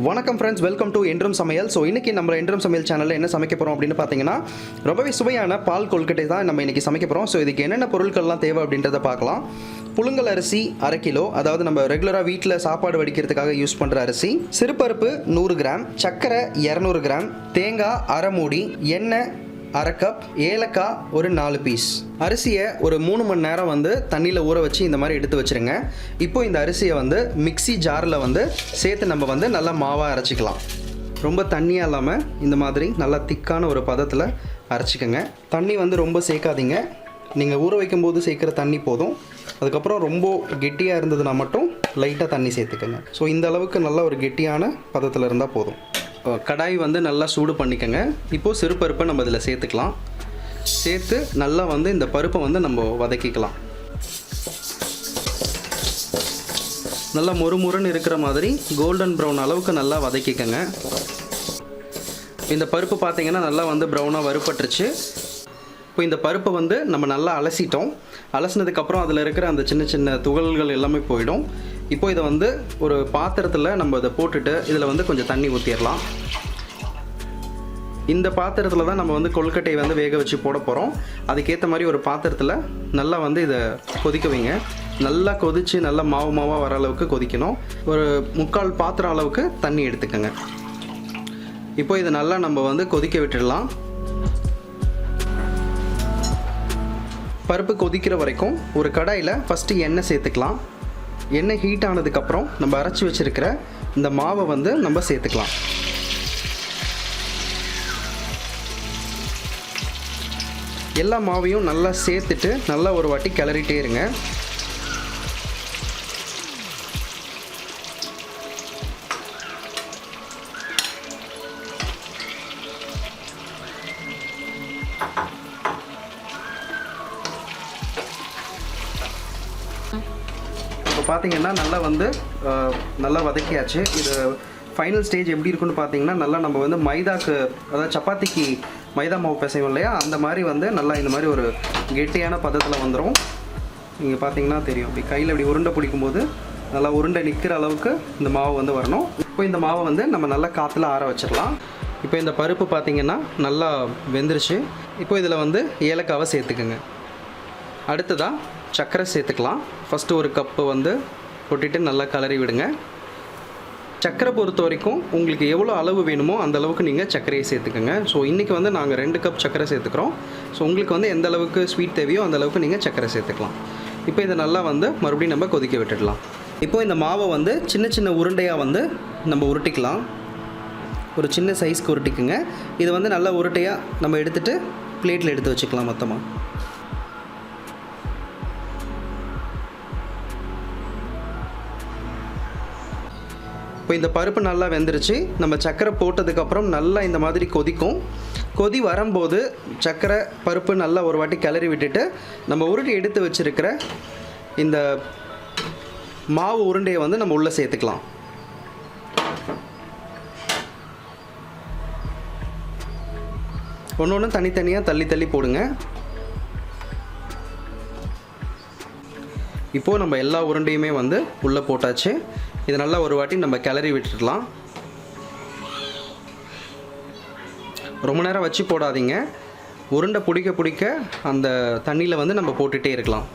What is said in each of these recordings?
வணக்கம் friends, welcome to என்றும் சமையல். ஸோ இன்றைக்கி நம்ம என்றும் சமையல் சேனலில் என்ன சமைக்க போகிறோம் அப்படின்னு பார்த்தீங்கன்னா, ரொம்பவே சுவையான பால் கொழுக்கட்டை தான் நம்ம இன்றைக்கி சமைக்க போகிறோம். ஸோ இதுக்கு என்னென்ன பொருட்கள்லாம் தேவை அப்படின்றத பார்க்கலாம். புழுங்கல் அரிசி 1/2 கிலோ, அதாவது நம்ம ரெகுலராக வீட்டில் சாப்பாடு வடிக்கிறதுக்காக யூஸ் பண்ணுற அரிசி. சிறுபருப்பு 100 கிராம், சர்க்கரை 200 கிராம், தேங்காய் 1/2 மூடி, எண்ணெய் 1/2 கப், ஏலக்காய் ஒரு 4 பீஸ். அரிசியை ஒரு 3 மணி நேரம் தண்ணியில் ஊற வச்சு இந்த மாதிரி எடுத்து வச்சுருங்க. இப்போ இந்த அரிசியை மிக்ஸி ஜாரில் சேர்த்து நம்ம நல்லா மாவாக அரைச்சிக்கலாம். ரொம்ப தண்ணியாக இல்லாமல் இந்த மாதிரி நல்லா திக்கான ஒரு பதத்தில் அரைச்சிக்கோங்க. தண்ணி ரொம்ப சேர்க்காதீங்க. நீங்கள் ஊற வைக்கும்போது சேர்க்குற தண்ணி போதும். அதுக்கப்புறம் ரொம்ப கெட்டியாக இருந்ததுன்னா மட்டும் லைட்டாக தண்ணி சேர்த்துக்கோங்க. ஸோ இந்த அளவுக்கு நல்ல ஒரு கெட்டியான பதத்தில் இருந்தால் போதும். கடாய் நல்லா சூடு பண்ணிக்கோங்க. இப்போது சிறுபருப்பை நம்ம இதில் சேர்த்துக்கலாம். சேர்த்து நல்லா இந்த பருப்பை நம்ம வதக்கிக்கலாம். நல்லா மொறுமொறுன்னு இருக்கிற மாதிரி கோல்டன் ப்ரௌன் அளவுக்கு நல்லா வதக்கிக்கோங்க. இந்த பருப்பு பார்த்திங்கன்னா நல்லா ப்ரௌனாக வறுப்பட்டுருச்சு. இப்போ இந்த பருப்பை நம்ம நல்லா அலசிட்டோம். அலசினதுக்கப்புறம் அதில் இருக்கிற அந்த சின்ன சின்ன துகள்கள் எல்லாமே போயிடும். இப்போ இதை ஒரு பாத்திரத்தில் நம்ம இதை போட்டுட்டு இதில் கொஞ்சம் தண்ணி ஊற்றிடலாம். இந்த பாத்திரத்தில் தான் நம்ம கொழுக்கட்டையை வேக வச்சு போட போகிறோம். அதுக்கேற்ற மாதிரி ஒரு பாத்திரத்தில் நல்லா இதை கொதிக்க வைங்க. நல்லா கொதித்து நல்லா மாவாக வர அளவுக்கு கொதிக்கணும். ஒரு 3/4 பாத்திரம் அளவுக்கு தண்ணி எடுத்துக்கோங்க. இப்போ இதை நல்லா நம்ம கொதிக்க விட்டுடலாம். பருப்பு கொதிக்கிற வரைக்கும் ஒரு கடாயில் ஃபஸ்ட்டு எண்ணெய் சேர்த்துக்கலாம். எண்ணெய் ஹீட் ஆனதுக்கப்புறம் நம்ம அரைச்சி வச்சுருக்கிற இந்த மாவை நம்ம சேர்த்துக்கலாம். எல்லா மாவையும் நல்லா சேர்த்துட்டு நல்லா ஒரு வாட்டி கிளறிட்டே இருங்க. இப்போ பார்த்தீங்கன்னா நல்லா வதக்கியாச்சு. இது ஃபைனல் ஸ்டேஜ் எப்படி இருக்குன்னு பார்த்தீங்கன்னா, நல்லா நம்ம மைதாக்கு, அதாவது சப்பாத்திக்கு மைதா மாவு பிசைவோம் இல்லையா, அந்த மாதிரி நல்லா இந்த மாதிரி ஒரு கெட்டியான பதத்தில் வந்துடும். நீங்கள் பார்த்தீங்கன்னா தெரியும், இப்படி கையில் இப்படி உருண்டை பிடிக்கும்போது நல்லா உருண்டை நிற்கிற அளவுக்கு இந்த மாவு வரணும். இப்போ இந்த மாவை நம்ம நல்லா காற்றுல ஆற வச்சிடலாம். இப்போ இந்த பருப்பு பார்த்திங்கன்னா நல்லா வெந்துருச்சு. இப்போ இதில் ஏலக்காவை சேர்த்துக்குங்க. அடுத்ததாக சர்க்கரை சேர்த்துக்கலாம். ஃபஸ்ட்டு ஒரு கப்பு கொட்டிட்டு நல்லா கலரி விடுங்க. சர்க்கரை பொறுத்த வரைக்கும் உங்களுக்கு எவ்வளோ அளவு வேணுமோ அந்த அளவுக்கு நீங்கள் சர்க்கரையை சேர்த்துக்கோங்க. ஸோ இன்றைக்கி நாங்கள் 2 கப் சர்க்கரை சேர்த்துக்கிறோம். ஸோ உங்களுக்கு எந்த அளவுக்கு ஸ்வீட் தேவையோ அந்த அளவுக்கு நீங்கள் சர்க்கரை சேர்த்துக்கலாம். இப்போ இதை நல்லா மறுபடியும் நம்ம கொதிக்க விட்டுடலாம். இப்போ இந்த மாவை சின்ன சின்ன உருண்டையாக நம்ம உருட்டிக்கலாம். ஒரு சின்ன சைஸ்க்கு உருட்டிக்குங்க. இது நல்லா உருட்டையாக நம்ம எடுத்துகிட்டு பிளேட்டில் எடுத்து வச்சுக்கலாம் மொத்தமாக. இப்போ இந்த பருப்பு நல்லா வெந்துருச்சு. நம்ம சர்க்கரை போட்டதுக்கப்புறம் நல்லா இந்த மாதிரி கொதிக்கும். கொதி வரும்போது சர்க்கரை பருப்பு நல்லா ஒரு வாட்டி கிளறி விட்டுட்டு நம்ம உருட்டி எடுத்து வச்சுருக்கிற இந்த மாவு உருண்டையை நம்ம உள்ளே சேர்த்துக்கலாம். ஒன்று ஒன்று தனித்தனியாக தள்ளி தள்ளி போடுங்க. இப்போது நம்ம எல்லா உருண்டையுமே உள்ளே போட்டாச்சு. இது நல்லா ஒரு வாட்டி நம்ம கிளறி விட்டுடலாம். ரொம்ப நேரம் வச்சு போடாதீங்க. உருண்டை பிடிக்க பிடிக்க அந்த தண்ணியில் நம்ம போட்டுகிட்டே இருக்கலாம்.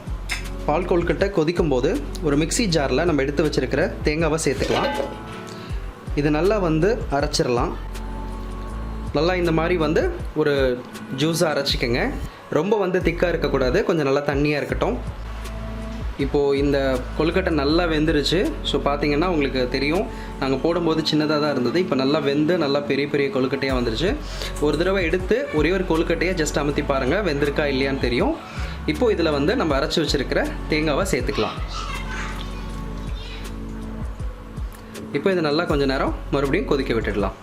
பால் கொழுக்கட்டை கொதிக்கும் போது ஒரு மிக்ஸி ஜாரில் நம்ம எடுத்து வச்சுருக்கிற தேங்காவை சேர்த்துக்கலாம். இது நல்லா அரைச்சிடலாம். நல்லா இந்த மாதிரி ஒரு ஜூஸாக அரைச்சிக்கங்க. ரொம்ப திக்காக இருக்கக்கூடாது, கொஞ்சம் நல்லா தண்ணியாக இருக்கட்டும். இப்போது இந்த கொழுக்கட்டை நல்லா வெந்துருச்சு. ஸோ பார்த்திங்கன்னா உங்களுக்கு தெரியும், நாங்கள் போடும்போது சின்னதாக தான் இருந்தது. இப்போ நல்லா வெந்து நல்லா பெரிய பெரிய கொழுக்கட்டையாக வந்துருச்சு. ஒரு தடவை எடுத்து ஒரே ஒரு கொழுக்கட்டையை ஜஸ்ட் அமுத்தி பாருங்கள், வெந்திருக்கா இல்லையான்னு தெரியும். இப்போது இதில் நம்ம அரைச்சி வச்சுருக்கிற தேங்காவை சேர்த்துக்கலாம். இப்போ இது நல்லா கொஞ்சம் நேரம் மறுபடியும் கொதிக்க விட்டுடலாம்.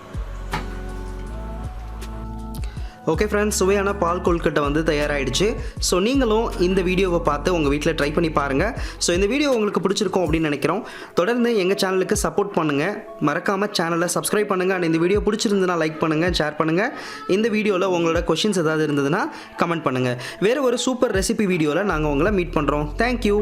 ஓகே ஃப்ரெண்ட்ஸ், சுவையான பால் கொழுக்கட்டை தயாராகிடுச்சு. ஸோ நீங்களும் இந்த வீடியோவை பார்த்து உங்கள் வீட்டில் ட்ரை பண்ணி பாருங்கள். ஸோ இந்த வீடியோ உங்களுக்கு பிடிச்சிருக்கும் அப்படின்னு நினைக்கிறோம். தொடர்ந்து எங்கள் சேனலுக்கு சப்போர்ட் பண்ணுங்கள். மறக்காமல் சேனலை சப்ஸ்கிரைப் பண்ணுங்கள். அண்ட் இந்த வீடியோ பிடிச்சிருந்ததுன்னா லைக் பண்ணுங்கள், ஷேர் பண்ணுங்கள். இந்த வீடியோவில் உங்களோட கொஷின்ஸ் ஏதாவது இருந்ததுன்னா கமெண்ட் பண்ணுங்கள். வேறு ஒரு சூப்பர் ரெசிபி வீடியோவில் நாங்கள் உங்களை மீட் பண்ணுறோம். தேங்க்யூ.